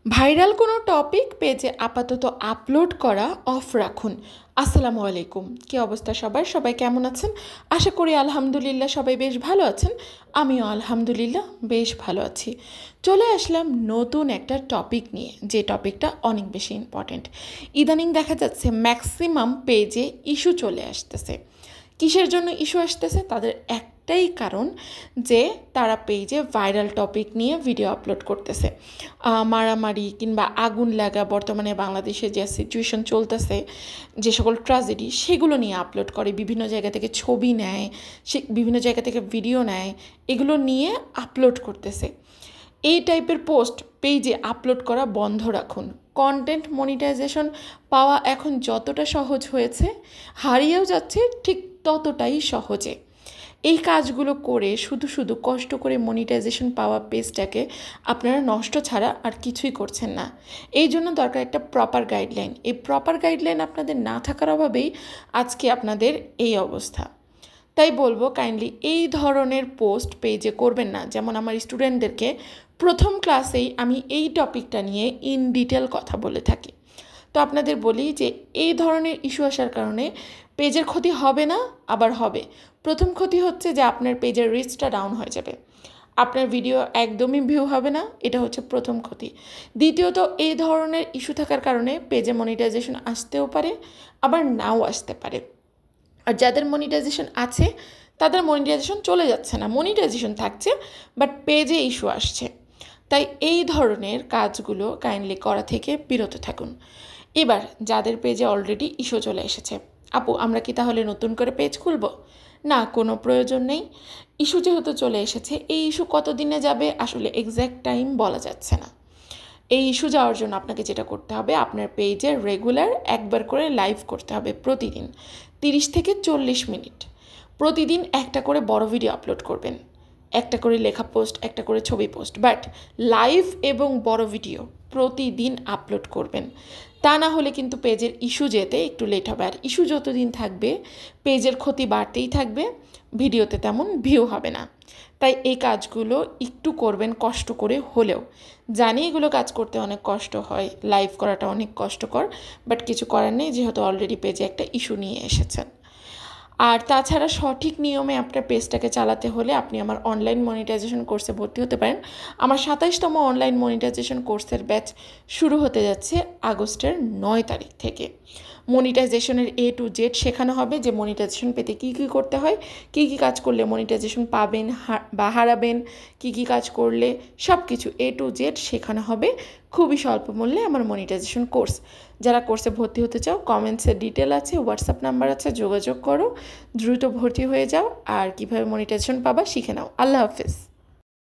Viral কোনো topic পেজে আপাতত আপলোড করা অফ রাখুন। আসসালামু আলাইকুম, কী অবস্থা সবার? সবাই কেমন আছেন? আশা করি আলহামদুলিল্লাহ সবাই বেশ ভালো আছেন। আমিও আলহামদুলিল্লাহ বেশ ভালো আছি। চলে আসলাম নতুন একটা টপিক নিয়ে, যে টপিকটা অনেক বেশি ইম্পর্টেন্ট। ইদানিং দেখা যাচ্ছে ম্যাক্সিমাম পেজে ইস্যু চলে আসতেছে। কিসের জন্য ইস্যু আসতেছে? তাদের একটাই কারণ যে তারা পেজে ভাইরাল টপিক নিয়ে ভিডিও আপলোড করতেছে। মারামারি কিংবা আগুন লাগা, বর্তমানে বাংলাদেশে যে সিচুয়েশন চলতেছে, যে সকল ট্র্যাজেডি, সেগুলো নিয়ে আপলোড করে। বিভিন্ন জায়গা থেকে ছবি নেয়, সে বিভিন্ন জায়গা থেকে ভিডিও নেয়, এগুলো নিয়ে আপলোড করতেছে। এই টাইপের পোস্ট পেজে আপলোড করা বন্ধ রাখুন। কন্টেন্ট মনিটাইজেশন পাওয়া এখন যতটা সহজ হয়েছে, হারিয়েও যাচ্ছে ঠিক ততটাই সহজে। এই কাজগুলো করে শুধু কষ্ট করে মনিটাইজেশন পাওয়া পেজটাকে আপনারা নষ্ট ছাড়া আর কিছুই করছেন না। এই জন্য দরকার একটা প্রপার গাইডলাইন। এই প্রপার গাইডলাইন আপনাদের না থাকার অভাবেই আজকে আপনাদের এই অবস্থা। তাই বলবো, কাইন্ডলি এই ধরনের পোস্ট পেজে করবেন না। যেমন আমার স্টুডেন্টদেরকে প্রথম ক্লাসেই আমি এই টপিকটা নিয়ে ইন ডিটেল কথা বলে থাকি। তো আপনাদের বলি যে এই ধরনের ইস্যু আসার কারণে পেজের ক্ষতি হবে না, আবার হবে। প্রথম ক্ষতি হচ্ছে যে আপনার পেজের রিচটা ডাউন হয়ে যাবে, আপনার ভিডিও একদমই ভিউ হবে না, এটা হচ্ছে প্রথম ক্ষতি। দ্বিতীয়ত, এই ধরনের ইস্যু থাকার কারণে পেজে মনিটাইজেশন আসতেও পারে, আবার নাও আসতে পারে। আর যাদের মনিটাইজেশন আছে তাদের মনিটাইজেশন চলে যাচ্ছে না, মনিটাইজেশন থাকছে, বাট পেজে ইস্যু আসছে। তাই এই ধরনের কাজগুলো কাইন্ডলি করা থেকে বিরত থাকুন। এবার যাদের পেজে অলরেডি ইস্যু চলে এসেছে, আপু আমরা কি তাহলে নতুন করে পেজ খুলব? না, কোনো প্রয়োজন নেই। ইস্যু যেহেতু চলে এসেছে, এই ইস্যু কতদিনে যাবে আসলে এক্স্যাক্ট টাইম বলা যাচ্ছে না। এই ইস্যু যাওয়ার জন্য আপনাকে যেটা করতে হবে, আপনার পেজে রেগুলার একবার করে লাইভ করতে হবে। প্রতিদিন 30 থেকে 40 মিনিট প্রতিদিন একটা করে বড় ভিডিও আপলোড করবেন, একটা করে লেখা পোস্ট, একটা করে ছবি পোস্ট, বাট লাইভ এবং বড় ভিডিও প্রতিদিন আপলোড করবেন। তা না হলে কিন্তু পেজের ইস্যু যেতে একটু লেট হবে। আর ইস্যু যতদিন থাকবে পেজের ক্ষতি বাড়তেই থাকবে, ভিডিওতে তেমন ভিউ হবে না। তাই এই কাজগুলো একটু করবেন কষ্ট করে হলেও। জানি এগুলো কাজ করতে অনেক কষ্ট হয়, লাইভ করাটা অনেক কষ্টকর, বাট কিছু করার নেই, যেহেতু অলরেডি পেজে একটা ইস্যু নিয়ে এসেছেন। আর তাছাড়া সঠিক নিয়মে আপনার পেজটাকে চালাতে হলে আপনি আমার অনলাইন মনিটাইজেশন কোর্সে ভর্তি হতে পারেন। আমার 27তম অনলাইন মনিটাইজেশন কোর্সের ব্যাচ শুরু হতে যাচ্ছে আগস্টের 9 তারিখ থেকে। মনিটাইজেশনের A to Z শেখানো হবে, যে মনিটাইজেশন পেতে কী কী করতে হয়, কী কী কাজ করলে মনিটাইজেশন পাবেন বা হারাবেন, কী কী কাজ করলে, সব কিছু A to Z শেখানো হবে খুবই স্বল্প মূল্যে আমার মনিটাইজেশন কোর্স। যারা কোর্সে ভর্তি হতে চাও, কমেন্টসে ডিটেল আছে, হোয়াটসঅ্যাপ নাম্বার আছে, যোগাযোগ করো, দ্রুত ভর্তি হয়ে যাও। আর কীভাবে মনিটাইজেশন পাবা শিখে নাও। আল্লাহ হাফেজ।